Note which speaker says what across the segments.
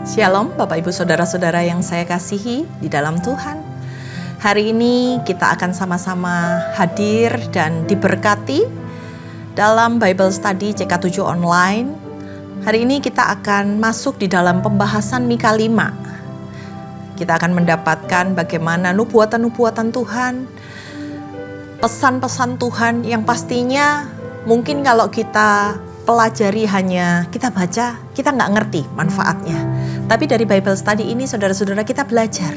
Speaker 1: Shalom Bapak Ibu Saudara-saudara yang saya kasihi di dalam Tuhan. Hari ini kita akan sama-sama hadir dan diberkati dalam Bible Study CK7 Online. Hari ini kita akan masuk di dalam pembahasan Mika 5. Kita akan mendapatkan bagaimana nubuatan-nubuatan Tuhan, pesan-pesan Tuhan yang pastinya mungkin kalau kita pelajari hanya kita baca, kita nggak ngerti manfaatnya. Tapi dari Bible Study ini saudara-saudara kita belajar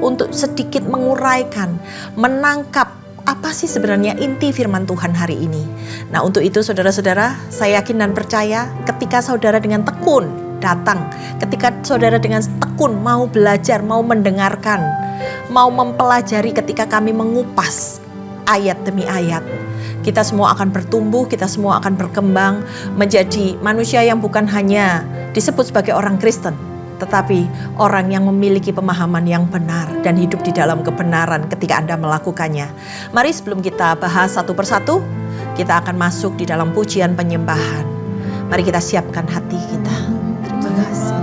Speaker 1: untuk sedikit menguraikan, menangkap apa sih sebenarnya inti firman Tuhan hari ini. Nah untuk itu saudara-saudara, saya yakin dan percaya ketika saudara dengan tekun datang, ketika saudara dengan tekun mau belajar, mau mendengarkan, mau mempelajari ketika kami mengupas ayat demi ayat, kita semua akan bertumbuh, kita semua akan berkembang menjadi manusia yang bukan hanya disebut sebagai orang Kristen, tetapi orang yang memiliki pemahaman yang benar dan hidup di dalam kebenaran ketika Anda melakukannya. Mari sebelum kita bahas satu persatu, kita akan masuk di dalam pujian penyembahan. Mari kita siapkan hati kita. Terima kasih.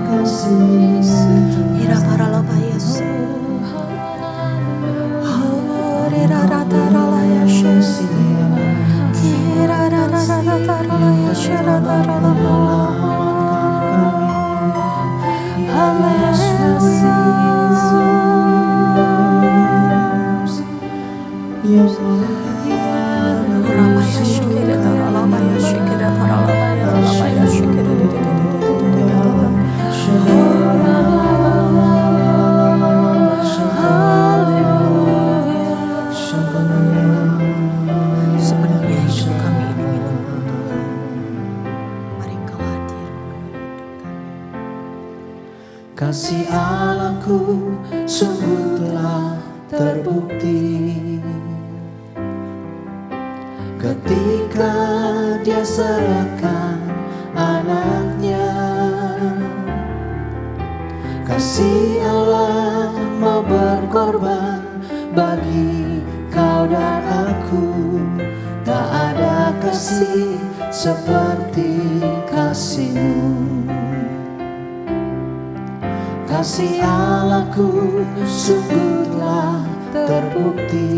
Speaker 2: Kasih Allahku sungguh telah terbukti ketika Dia serahkan anaknya. Kasih Allah mau berkorban bagi kau dan aku. Tak ada kasih seperti kasih-Mu. Kasih Allahku sungguh telah terbukti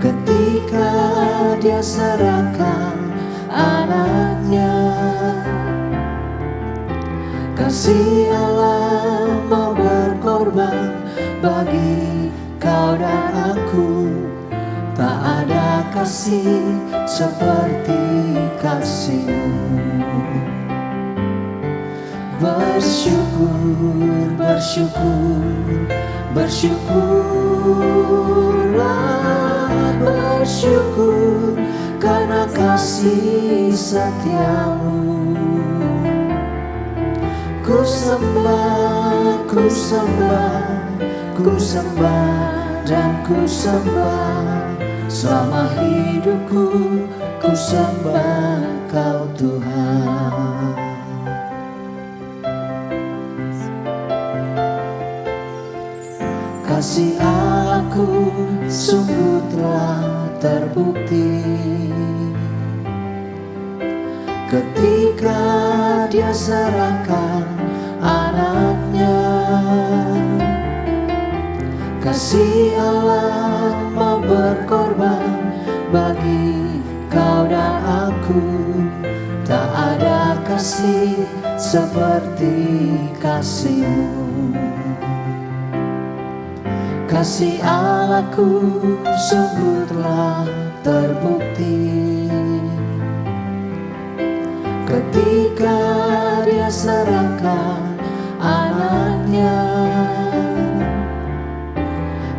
Speaker 2: ketika Dia serahkan anaknya. Kasih Allah mau berkorban bagi kau dan aku. Tak ada kasih seperti kasih-Mu. Bersyukur, bersyukur, bersyukurlah, bersyukur karena kasih setia-Mu. Ku sembah, ku sembah, ku sembah dan ku sembah. Selama hidupku ku sembah Kau Tuhan. Kasih Allahku sungguh telah terbukti ketika Dia serahkan anaknya. Kasih Allah mau berkorban bagi kau dan aku. Tak ada kasih seperti kasih-Mu. Kasih Allahku sungguh telah terbukti ketika Dia serahkan anaknya.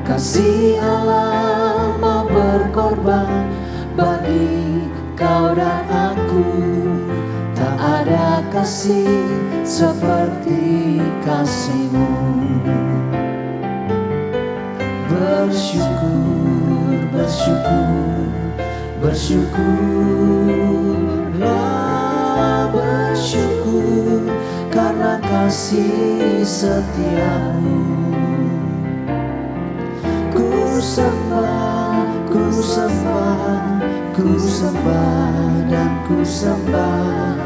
Speaker 2: Kasih Allah mau berkorban bagi kau dan aku. Tak ada kasih seperti kasih-Mu. Bersyukur, bersyukur, bersyukurlah, bersyukur karena kasih setia-Mu. Ku sembah, ku sembah, ku sembah dan ku sembah.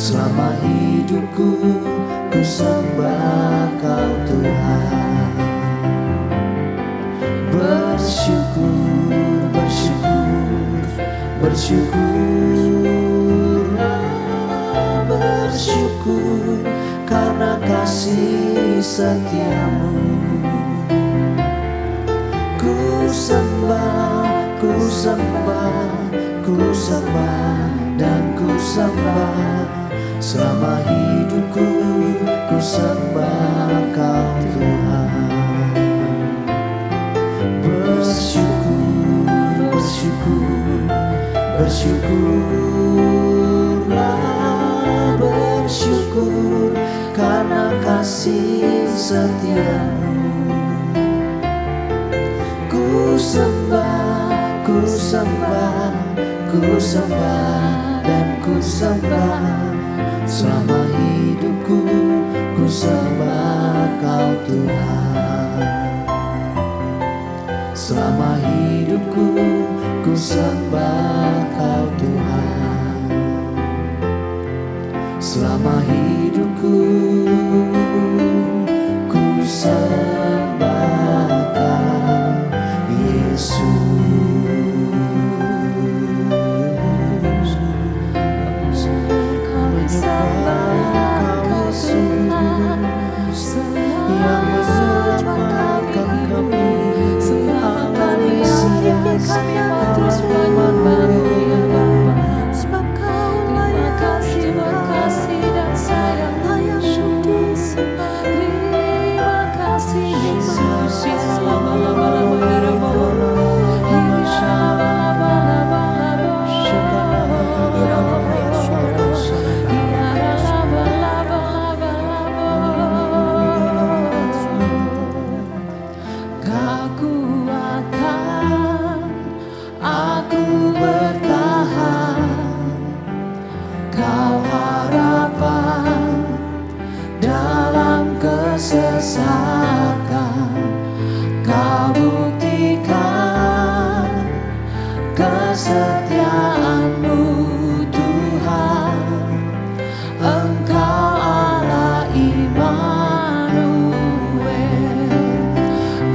Speaker 2: Selama hidupku ku sembah Kau Tuhan. Bersyukur, bersyukur, bersyukurlah, bersyukur karena kasih setiamu. Ku sembah, ku sembah, ku sembah dan ku sembah. Selama hidupku ku sembah Kau Tuhan. Bersyukur, bersyukur, bersyukurlah, bersyukur karena kasih setiamu. Ku sembah, ku sembah, ku sembah dan ku sembah. Selama hidupku ku sembah Kau Tuhan. Selama hidupku ku sembah Kau Tuhan. Selama hidupku ku sembah Kau Yesus. Yang menyelamatkan kami, Allah Mesias, Allah Immanuel.
Speaker 1: Sebab Kau layak
Speaker 3: Terima kasih dan sayang,
Speaker 1: layak disembah.
Speaker 3: terima kasih Yesus. Kau kuatkan aku bertahan, Kau harapan dalam kesesakan. Kau buktikan kesetiaan-Mu Tuhan. Engkau Allah Immanuel.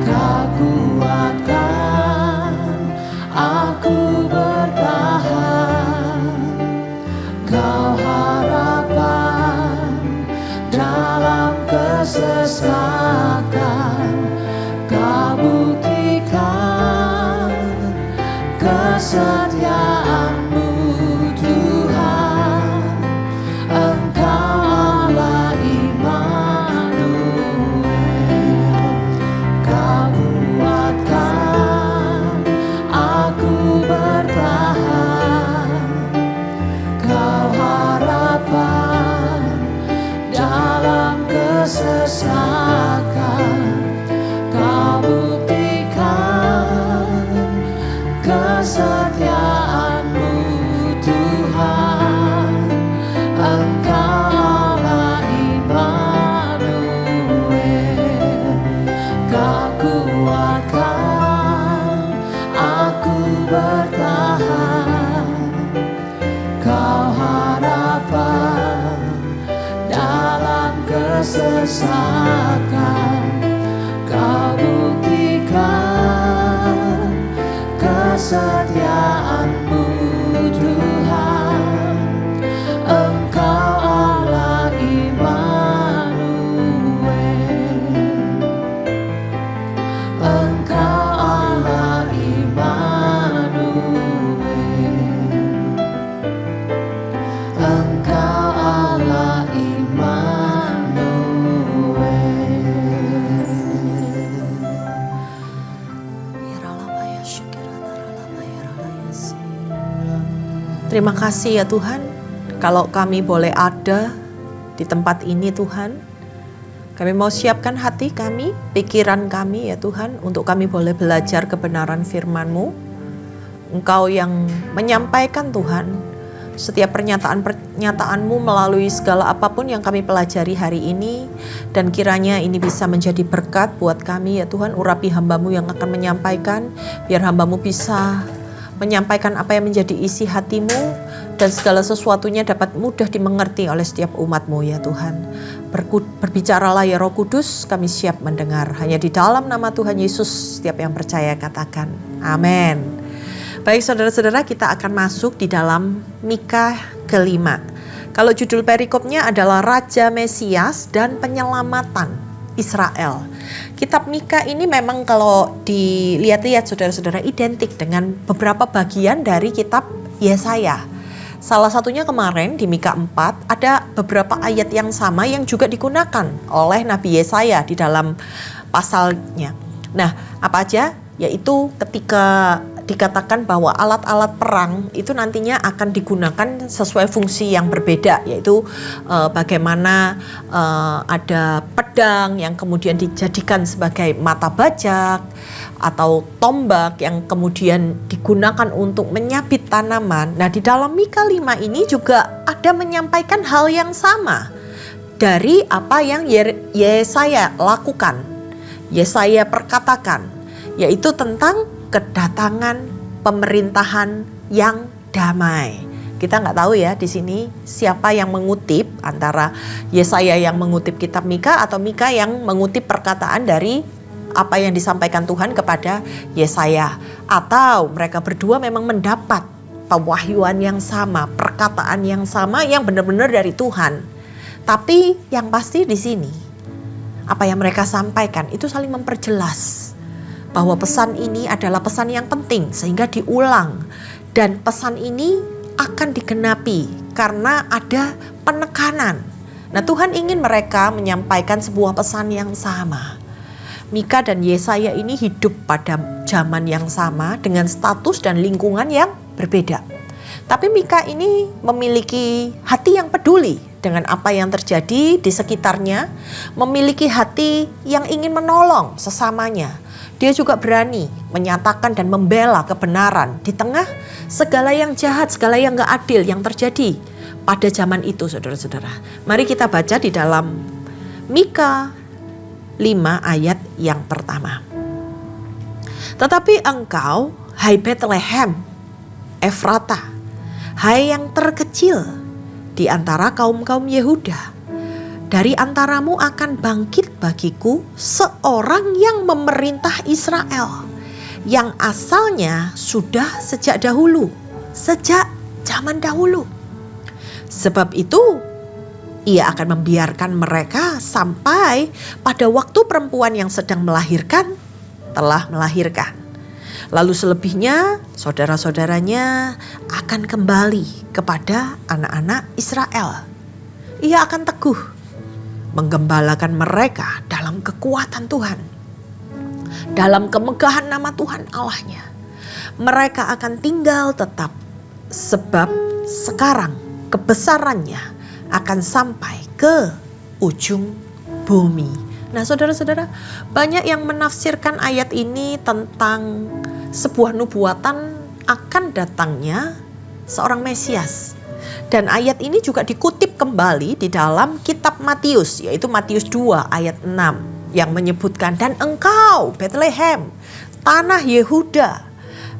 Speaker 3: Kau kuatkan aku bertahan, Kau harapan dalam kesesakan. Kau buktikan kesetiaan-Mu Tuhan. Engkau Allah Immanuel. Kau kuatkan aku bertahan, Kau harapan dalam kesesakan. Kau buktikan kesetiaan-Mu Tuhan. Engkau Allah Immanuel. Kau kuatkan aku bertahan, Kau harapan dalam kesesakan. Kau buktikan kesetiaan-Mu Tuhan. Engkau Allah Immanuel. Engkau Allah Immanuel. Engkau Allah
Speaker 1: Terima kasih ya Tuhan, kalau kami boleh ada di tempat ini Tuhan. Kami mau siapkan hati kami, pikiran kami ya Tuhan, untuk kami boleh belajar kebenaran firman-Mu. Engkau yang menyampaikan Tuhan, setiap pernyataan-pernyataan-Mu melalui segala apapun yang kami pelajari hari ini. Dan kiranya ini bisa menjadi berkat buat kami ya Tuhan. Urapi hamba-Mu yang akan menyampaikan, biar hamba-Mu bisa menyampaikan apa yang menjadi isi hatimu, dan segala sesuatunya dapat mudah dimengerti oleh setiap umat-Mu ya Tuhan. Berbicaralah ya Roh Kudus, kami siap mendengar. Hanya di dalam nama Tuhan Yesus setiap yang percaya katakan amin. Baik saudara-saudara, kita akan masuk di dalam Mika ke-5. Kalau judul perikopnya adalah Raja Mesias dan Penyelamatan Israel. Kitab Mika ini memang kalau dilihat-lihat saudara-saudara identik dengan beberapa bagian dari kitab Yesaya. Salah satunya kemarin di Mika 4 ada beberapa ayat yang sama yang juga digunakan oleh Nabi Yesaya di dalam pasalnya. Nah, apa aja? Yaitu ketika dikatakan bahwa alat-alat perang itu nantinya akan digunakan sesuai fungsi yang berbeda, yaitu bagaimana ada pedang yang kemudian dijadikan sebagai mata bajak, atau tombak yang kemudian digunakan untuk menyabit tanaman. Nah, di dalam Mika 5 ini juga ada menyampaikan hal yang sama dari apa yang Yesaya lakukan, Yesaya perkatakan, yaitu tentang kedatangan pemerintahan yang damai. Kita nggak tahu ya di sini siapa yang mengutip, antara Yesaya yang mengutip kitab Mika atau Mika yang mengutip perkataan dari apa yang disampaikan Tuhan kepada Yesaya, atau mereka berdua memang mendapat pewahyuan yang sama, perkataan yang sama yang benar-benar dari Tuhan. Tapi yang pasti di sini apa yang mereka sampaikan itu saling memperjelas bahwa pesan ini adalah pesan yang penting sehingga diulang, dan pesan ini akan digenapi karena ada penekanan. Nah, Tuhan ingin mereka menyampaikan sebuah pesan yang sama. Mika dan Yesaya ini hidup pada zaman yang sama dengan status dan lingkungan yang berbeda. Tapi Mika ini memiliki hati yang peduli dengan apa yang terjadi di sekitarnya, memiliki hati yang ingin menolong sesamanya. Dia juga berani menyatakan dan membela kebenaran di tengah segala yang jahat, segala yang gak adil yang terjadi pada zaman itu, saudara-saudara. Mari kita baca di dalam Mika 5 ayat yang pertama. Tetapi engkau, hai Bethlehem, Efrata, hai yang terkecil di antara kaum-kaum Yehuda, dari antaramu akan bangkit bagiku seorang yang memerintah Israel, yang asalnya sudah sejak dahulu, sejak zaman dahulu. Sebab itu ia akan membiarkan mereka sampai pada waktu perempuan yang sedang melahirkan telah melahirkan. Lalu selebihnya saudara-saudaranya akan kembali kepada anak-anak Israel. Ia akan teguh menggembalakan mereka dalam kekuatan Tuhan, dalam kemegahan nama Tuhan Allahnya. Mereka akan tinggal tetap, sebab sekarang kebesarannya akan sampai ke ujung bumi. Nah, saudara-saudara, banyak yang menafsirkan ayat ini tentang sebuah nubuatan akan datangnya seorang Mesias. Dan ayat ini juga dikutip kembali di dalam kitab Matius, yaitu Matius 2 ayat 6 yang menyebutkan, dan engkau Bethlehem, tanah Yehuda,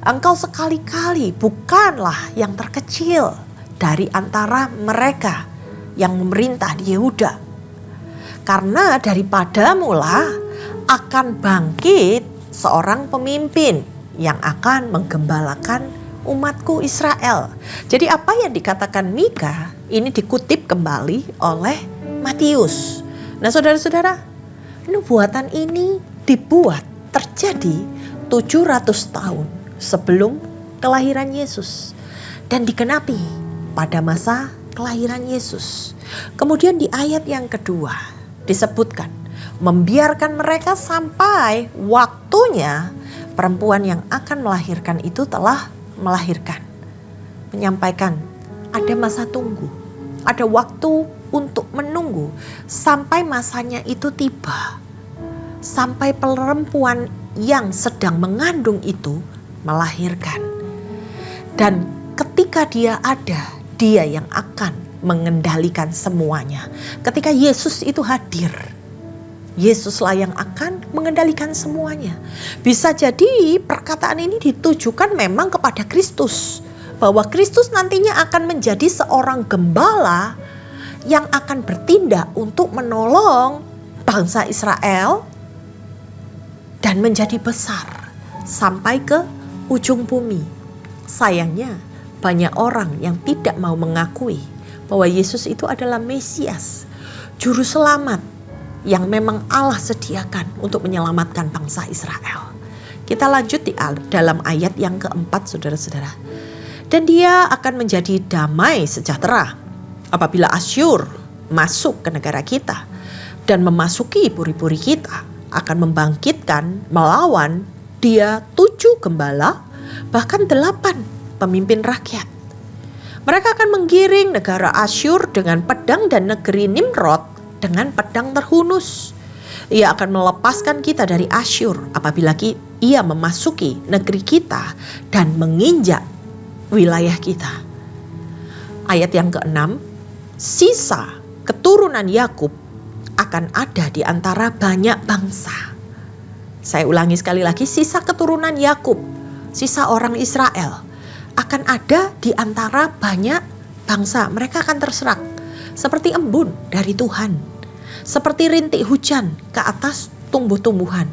Speaker 1: engkau sekali-kali bukanlah yang terkecil dari antara mereka yang memerintah di Yehuda, karena daripadamu lah akan bangkit seorang pemimpin yang akan menggembalakan umatku Israel. Jadi apa yang dikatakan Mika ini dikutip kembali oleh Matius. Nah, saudara-saudara, nubuatan ini dibuat terjadi 700 tahun sebelum kelahiran Yesus dan digenapi pada masa kelahiran Yesus. Kemudian di ayat yang kedua disebutkan, membiarkan mereka sampai waktunya perempuan yang akan melahirkan itu telah melahirkan. Menyampaikan ada masa tunggu, ada waktu untuk menunggu sampai masanya itu tiba, sampai perempuan yang sedang mengandung itu melahirkan. Dan ketika dia ada, dia yang akan mengendalikan semuanya. Ketika Yesus itu hadir, Yesuslah yang akan mengendalikan semuanya. Bisa jadi perkataan ini ditujukan memang kepada Kristus, bahwa Kristus nantinya akan menjadi seorang gembala yang akan bertindak untuk menolong bangsa Israel dan menjadi besar sampai ke ujung bumi. Sayangnya banyak orang yang tidak mau mengakui bahwa Yesus itu adalah Mesias, juru selamat yang memang Allah sediakan untuk menyelamatkan bangsa Israel. Kita lanjut dalam ayat yang keempat, saudara-saudara. Dan dia akan menjadi damai sejahtera apabila Asyur masuk ke negara kita dan memasuki puri-puri kita, akan membangkitkan melawan dia 7 gembala, bahkan 8 pemimpin rakyat. Mereka akan menggiring negara Asyur dengan pedang dan negeri Nimrod dengan pedang terhunus. Ia akan melepaskan kita dari Asyur apabila ia memasuki negeri kita dan menginjak wilayah kita. Ayat yang ke-6, sisa keturunan Yakub akan ada di antara banyak bangsa. Saya ulangi sekali lagi, sisa keturunan Yakub, sisa orang Israel akan ada di antara banyak bangsa. Mereka akan terserak seperti embun dari Tuhan, seperti rintik hujan ke atas tumbuh-tumbuhan.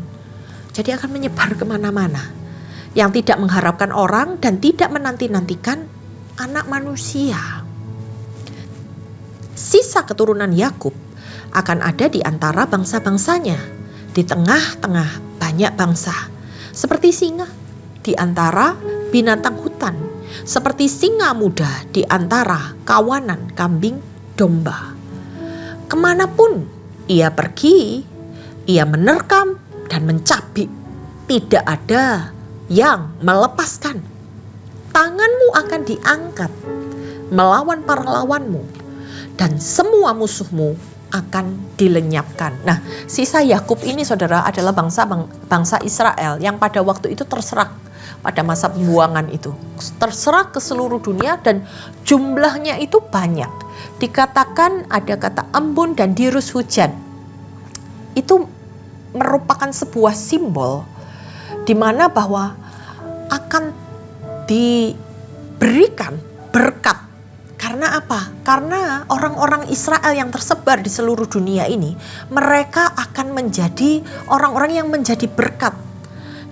Speaker 1: Jadi akan menyebar kemana-mana, yang tidak mengharapkan orang dan tidak menanti-nantikan anak manusia. Sisa keturunan Yakub akan ada di antara bangsa-bangsanya, di tengah-tengah banyak bangsa, seperti singa di antara binatang hutan, seperti singa muda di antara kawanan kambing domba. Kemanapun ia pergi, ia menerkam dan mencabik. Tidak ada yang melepaskan. Tanganmu akan diangkat melawan para lawanmu, dan semua musuhmu akan dilenyapkan. Nah, sisa Yakub ini, saudara, adalah bangsa Israel yang pada waktu itu terserak pada masa pembuangan itu. Terserak ke seluruh dunia dan jumlahnya itu banyak. Dikatakan ada kata embun dan dirus hujan. Itu merupakan sebuah simbol di mana bahwa akan diberikan berkat. Karena apa? Karena orang-orang Israel yang tersebar di seluruh dunia ini, mereka akan menjadi orang-orang yang menjadi berkat.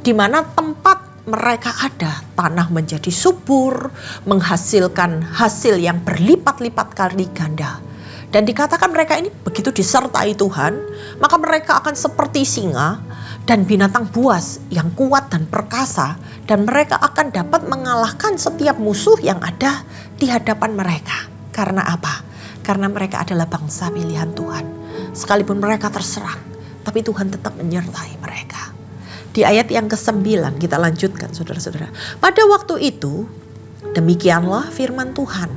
Speaker 1: Di mana tempat mereka ada, tanah menjadi subur, menghasilkan hasil yang berlipat-lipat kali ganda. Dan dikatakan mereka ini begitu disertai Tuhan, maka mereka akan seperti singa dan binatang buas yang kuat dan perkasa, dan mereka akan dapat mengalahkan setiap musuh yang ada di hadapan mereka. Karena apa? Karena mereka adalah bangsa pilihan Tuhan. Sekalipun mereka terserak, tapi Tuhan tetap menyertai mereka. Di ayat yang ke-9 kita lanjutkan, saudara-saudara. Pada waktu itu, demikianlah firman Tuhan.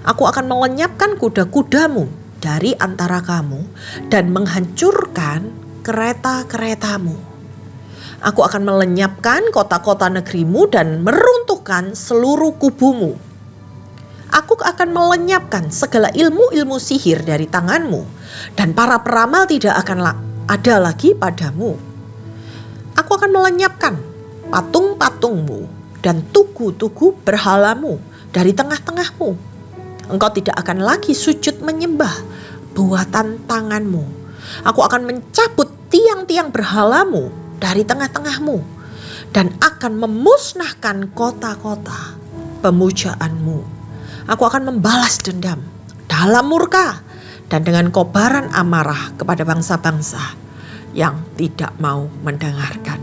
Speaker 1: Aku akan melenyapkan kuda-kudamu dari antara kamu dan menghancurkan kereta-keretamu. Aku akan melenyapkan kota-kota negerimu dan meruntuhkan seluruh kubumu. Aku akan melenyapkan segala ilmu-ilmu sihir dari tanganmu, dan para peramal tidak akan ada lagi padamu. Aku akan melenyapkan patung-patungmu dan tugu-tugu berhalamu dari tengah-tengahmu. Engkau tidak akan lagi sujud menyembah buatan tanganmu. Aku akan mencabut tiang-tiang berhalamu dari tengah-tengahmu dan akan memusnahkan kota-kota pemujaanmu. Aku akan membalas dendam dalam murka dan dengan kobaran amarah kepada bangsa-bangsa yang tidak mau mendengarkan.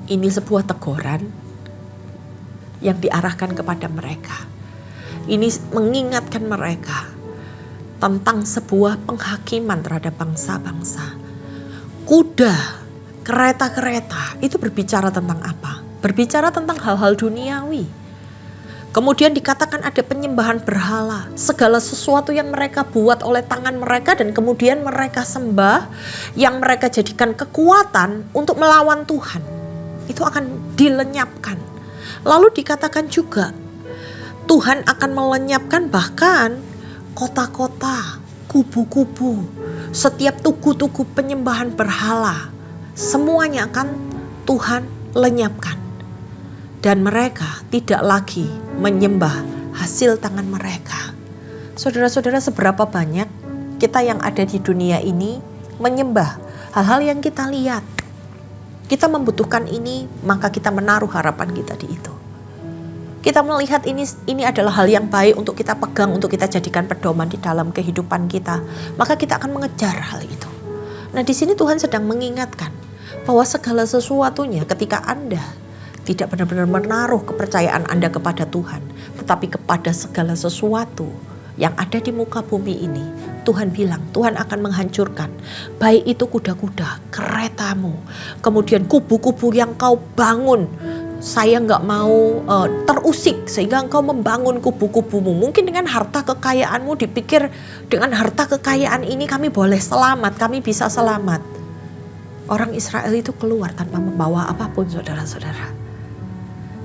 Speaker 1: Ini sebuah teguran yang diarahkan kepada mereka. Ini mengingatkan mereka tentang sebuah penghakiman terhadap bangsa-bangsa. Kuda, kereta-kereta itu berbicara tentang apa? Berbicara tentang hal-hal duniawi. Kemudian dikatakan ada penyembahan berhala, segala sesuatu yang mereka buat oleh tangan mereka dan kemudian mereka sembah, yang mereka jadikan kekuatan untuk melawan Tuhan. Itu akan dilenyapkan. Lalu dikatakan juga Tuhan akan melenyapkan bahkan kota-kota, kubu-kubu, setiap tugu-tugu penyembahan berhala, semuanya akan Tuhan lenyapkan. Dan mereka tidak lagi menyembah hasil tangan mereka. Saudara-saudara, seberapa banyak kita yang ada di dunia ini menyembah hal-hal yang kita lihat. Kita membutuhkan ini, maka kita menaruh harapan kita di itu. Kita melihat ini adalah hal yang baik untuk kita pegang, untuk kita jadikan pedoman di dalam kehidupan kita. Maka kita akan mengejar hal itu. Nah, di sini Tuhan sedang mengingatkan bahwa segala sesuatunya ketika Anda tidak benar-benar menaruh kepercayaan Anda kepada Tuhan, tetapi kepada segala sesuatu yang ada di muka bumi ini, Tuhan bilang, Tuhan akan menghancurkan. Baik itu kuda-kuda, keretamu, kemudian kubu-kubu yang kau bangun. Saya nggak mau terusik sehingga engkau membangun kubu-kubumu. Mungkin dengan harta kekayaanmu dipikir dengan harta kekayaan ini kami boleh selamat, kami bisa selamat. Orang Israel itu keluar tanpa membawa apapun, saudara-saudara.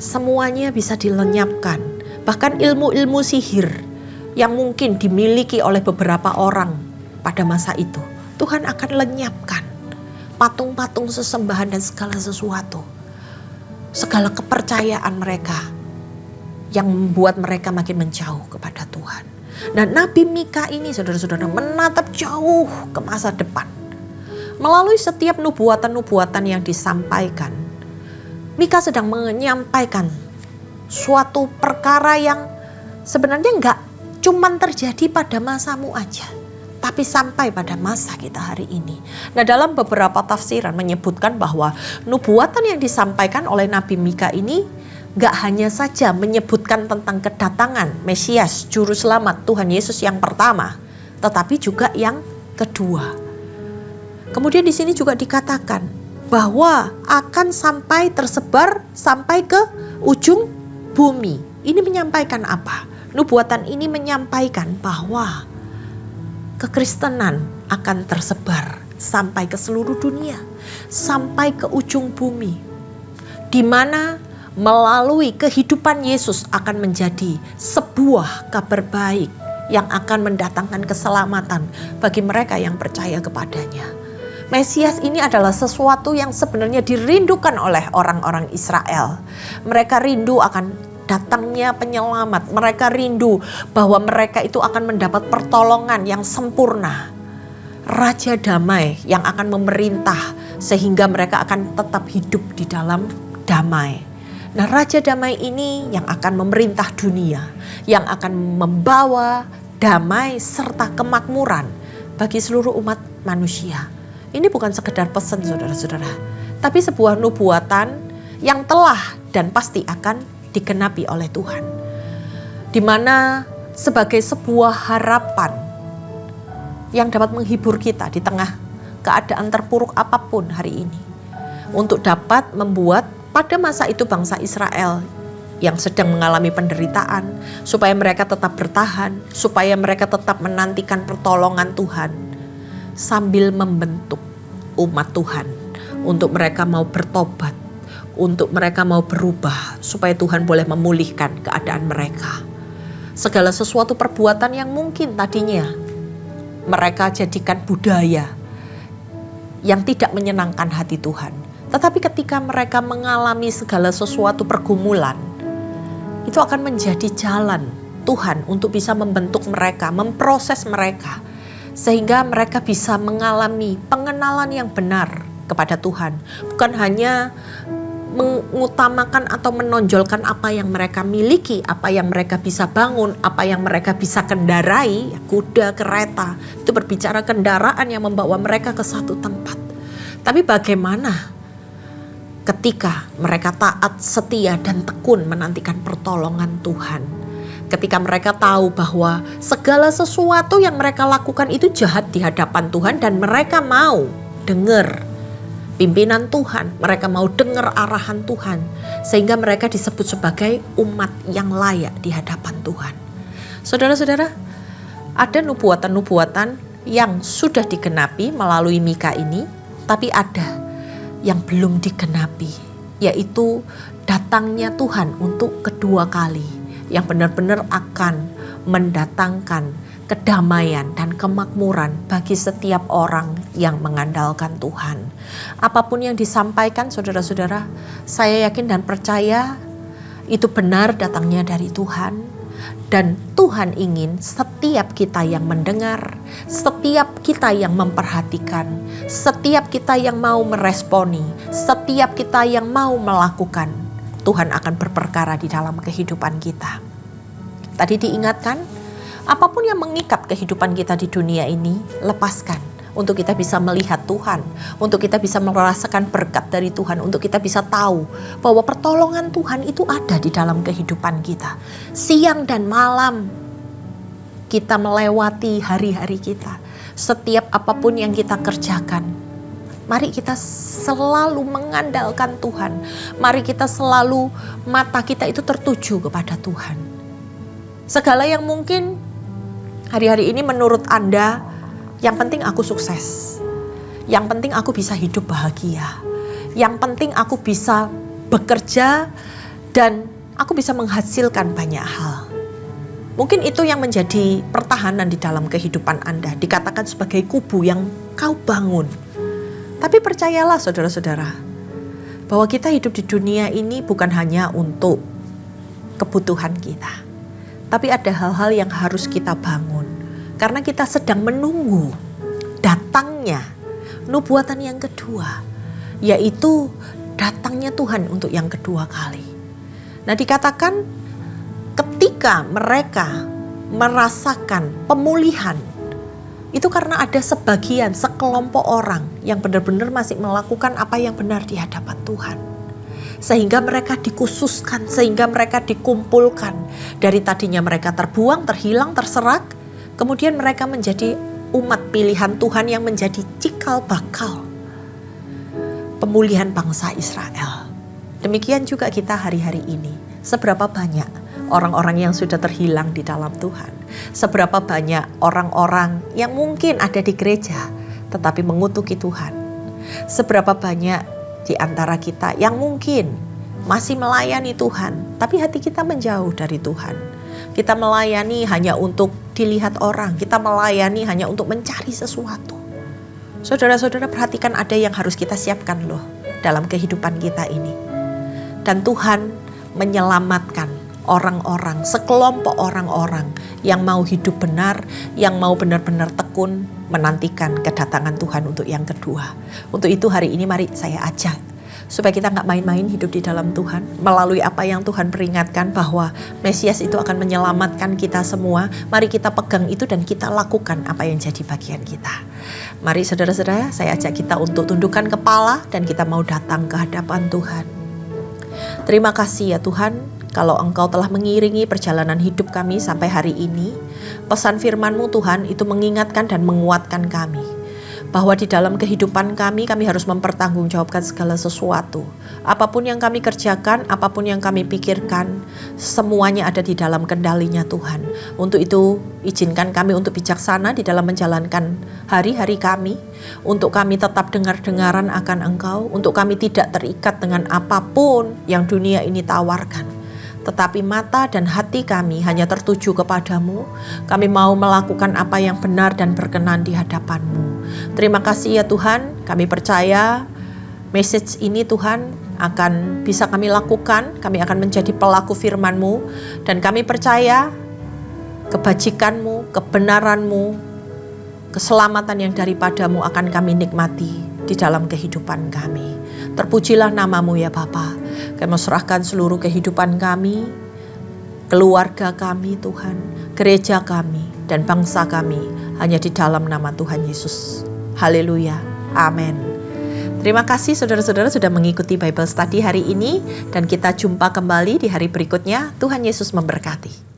Speaker 1: Semuanya bisa dilenyapkan. Bahkan ilmu-ilmu sihir yang mungkin dimiliki oleh beberapa orang pada masa itu, Tuhan akan lenyapkan. Patung-patung sesembahan dan segala sesuatu. Segala kepercayaan mereka yang membuat mereka makin menjauh kepada Tuhan. Nah, Nabi Mika ini, saudara-saudara, menatap jauh ke masa depan. Melalui setiap nubuatan-nubuatan yang disampaikan, Mika sedang menyampaikan suatu perkara yang sebenarnya enggak cuman terjadi pada masamu aja, tapi sampai pada masa kita hari ini. Nah, dalam beberapa tafsiran menyebutkan bahwa nubuatan yang disampaikan oleh Nabi Mika ini gak hanya saja menyebutkan tentang kedatangan Mesias, Juru Selamat Tuhan Yesus yang pertama, tetapi juga yang kedua. Kemudian di sini juga dikatakan bahwa akan sampai tersebar sampai ke ujung bumi. Ini menyampaikan apa? Nubuatan ini menyampaikan bahwa kekristenan akan tersebar sampai ke seluruh dunia, sampai ke ujung bumi, di mana melalui kehidupan Yesus akan menjadi sebuah kabar baik yang akan mendatangkan keselamatan bagi mereka yang percaya kepadanya. Mesias ini adalah sesuatu yang sebenarnya dirindukan oleh orang-orang Israel. Mereka rindu akan datangnya penyelamat. Mereka rindu bahwa mereka itu akan mendapat pertolongan yang sempurna. Raja damai yang akan memerintah sehingga mereka akan tetap hidup di dalam damai. Nah, Raja damai ini yang akan memerintah dunia, yang akan membawa damai serta kemakmuran bagi seluruh umat manusia. Ini bukan sekedar pesan, saudara-saudara, tapi sebuah nubuatan yang telah dan pasti akan digenapi oleh Tuhan. Di mana sebagai sebuah harapan yang dapat menghibur kita di tengah keadaan terpuruk apapun hari ini. Untuk dapat membuat pada masa itu bangsa Israel yang sedang mengalami penderitaan, supaya mereka tetap bertahan, supaya mereka tetap menantikan pertolongan Tuhan, sambil membentuk umat Tuhan untuk mereka mau bertobat, untuk mereka mau berubah, supaya Tuhan boleh memulihkan keadaan mereka. Segala sesuatu perbuatan yang mungkin tadinya mereka jadikan budaya yang tidak menyenangkan hati Tuhan, tetapi ketika mereka mengalami segala sesuatu pergumulan, itu akan menjadi jalan Tuhan untuk bisa membentuk mereka, memproses mereka, sehingga mereka bisa mengalami pengenalan yang benar kepada Tuhan. Bukan hanya mengutamakan atau menonjolkan apa yang mereka miliki, apa yang mereka bisa bangun, apa yang mereka bisa kendarai, kuda, kereta. Itu berbicara kendaraan yang membawa mereka ke satu tempat. Tapi bagaimana ketika mereka taat, setia, dan tekun menantikan pertolongan Tuhan? Ketika mereka tahu bahwa segala sesuatu yang mereka lakukan itu jahat di hadapan Tuhan, dan mereka mau dengar pimpinan Tuhan, mereka mau dengar arahan Tuhan, sehingga mereka disebut sebagai umat yang layak di hadapan Tuhan. Saudara-saudara, ada nubuatan-nubuatan yang sudah digenapi melalui Mika ini, tapi ada yang belum digenapi, yaitu datangnya Tuhan untuk kedua kali, yang benar-benar akan mendatangkan kedamaian dan kemakmuran bagi setiap orang yang mengandalkan Tuhan. Apapun yang disampaikan saudara-saudara, saya yakin dan percaya itu benar datangnya dari Tuhan. Dan Tuhan ingin setiap kita yang mendengar, setiap kita yang memperhatikan, setiap kita yang mau meresponi, setiap kita yang mau melakukan, Tuhan akan berperkara di dalam kehidupan kita. Tadi diingatkan, apapun yang mengikat kehidupan kita di dunia ini, lepaskan. Untuk kita bisa melihat Tuhan, untuk kita bisa merasakan berkat dari Tuhan, untuk kita bisa tahu bahwa pertolongan Tuhan itu ada di dalam kehidupan kita. Siang dan malam kita melewati hari-hari kita. Setiap apapun yang kita kerjakan, mari kita selalu mengandalkan Tuhan. Mari kita selalu mata kita itu tertuju kepada Tuhan. Segala yang mungkin hari-hari ini menurut Anda, yang penting aku sukses. Yang penting aku bisa hidup bahagia. Yang penting aku bisa bekerja dan aku bisa menghasilkan banyak hal. Mungkin itu yang menjadi pertahanan di dalam kehidupan Anda. Dikatakan sebagai kubu yang kau bangun. Tapi percayalah saudara-saudara, bahwa kita hidup di dunia ini bukan hanya untuk kebutuhan kita. Tapi ada hal-hal yang harus kita bangun. Karena kita sedang menunggu datangnya nubuatan yang kedua, yaitu datangnya Tuhan untuk yang kedua kali. Nah, dikatakan ketika mereka merasakan pemulihan, itu karena ada sebagian, sekelompok orang yang benar-benar masih melakukan apa yang benar di hadapan Tuhan. Sehingga mereka dikhususkan, sehingga mereka dikumpulkan. Dari tadinya mereka terbuang, terhilang, terserak, kemudian mereka menjadi umat pilihan Tuhan yang menjadi cikal bakal pemulihan bangsa Israel. Demikian juga kita hari-hari ini. Seberapa banyak orang-orang yang sudah terhilang di dalam Tuhan. Seberapa banyak orang-orang yang mungkin ada di gereja tetapi mengutuki Tuhan. Seberapa banyak di antara kita yang mungkin masih melayani Tuhan tapi hati kita menjauh dari Tuhan. Kita melayani hanya untuk dilihat orang. Kita melayani hanya untuk mencari sesuatu. Saudara-saudara, perhatikan, ada yang harus kita siapkan loh dalam kehidupan kita ini. Dan Tuhan menyelamatkan orang-orang, sekelompok orang-orang yang mau hidup benar, yang mau benar-benar tekun menantikan kedatangan Tuhan untuk yang kedua. Untuk itu hari ini mari saya ajak supaya kita gak main-main hidup di dalam Tuhan. Melalui apa yang Tuhan peringatkan bahwa Mesias itu akan menyelamatkan kita semua. Mari kita pegang itu dan kita lakukan apa yang jadi bagian kita. Mari saudara-saudara, saya ajak kita untuk tundukkan kepala dan kita mau datang ke hadapan Tuhan. Terima kasih ya Tuhan, kalau Engkau telah mengiringi perjalanan hidup kami sampai hari ini. Pesan firman-Mu Tuhan itu mengingatkan dan menguatkan kami. Bahwa di dalam kehidupan kami harus mempertanggungjawabkan segala sesuatu. Apapun yang kami kerjakan, apapun yang kami pikirkan, semuanya ada di dalam kendalinya Tuhan. Untuk itu, izinkan kami untuk bijaksana di dalam menjalankan hari-hari kami. Untuk kami tetap dengar-dengaran akan Engkau. Untuk kami tidak terikat dengan apapun yang dunia ini tawarkan. Tetapi mata dan hati kami hanya tertuju kepadamu. Kami mau melakukan apa yang benar dan berkenan di hadapan-Mu. Terima kasih ya Tuhan, kami percaya message ini Tuhan akan bisa kami lakukan. Kami akan menjadi pelaku firman-Mu. Dan kami percaya kebajikan-Mu, kebenaran-Mu, keselamatan yang daripada-Mu akan kami nikmati di dalam kehidupan kami. Terpujilah nama-Mu ya Bapa. Kami serahkan seluruh kehidupan kami, keluarga kami Tuhan, gereja kami, dan bangsa kami hanya di dalam nama Tuhan Yesus. Haleluya. Amin. Terima kasih saudara-saudara sudah mengikuti Bible Study hari ini, dan kita jumpa kembali di hari berikutnya. Tuhan Yesus memberkati.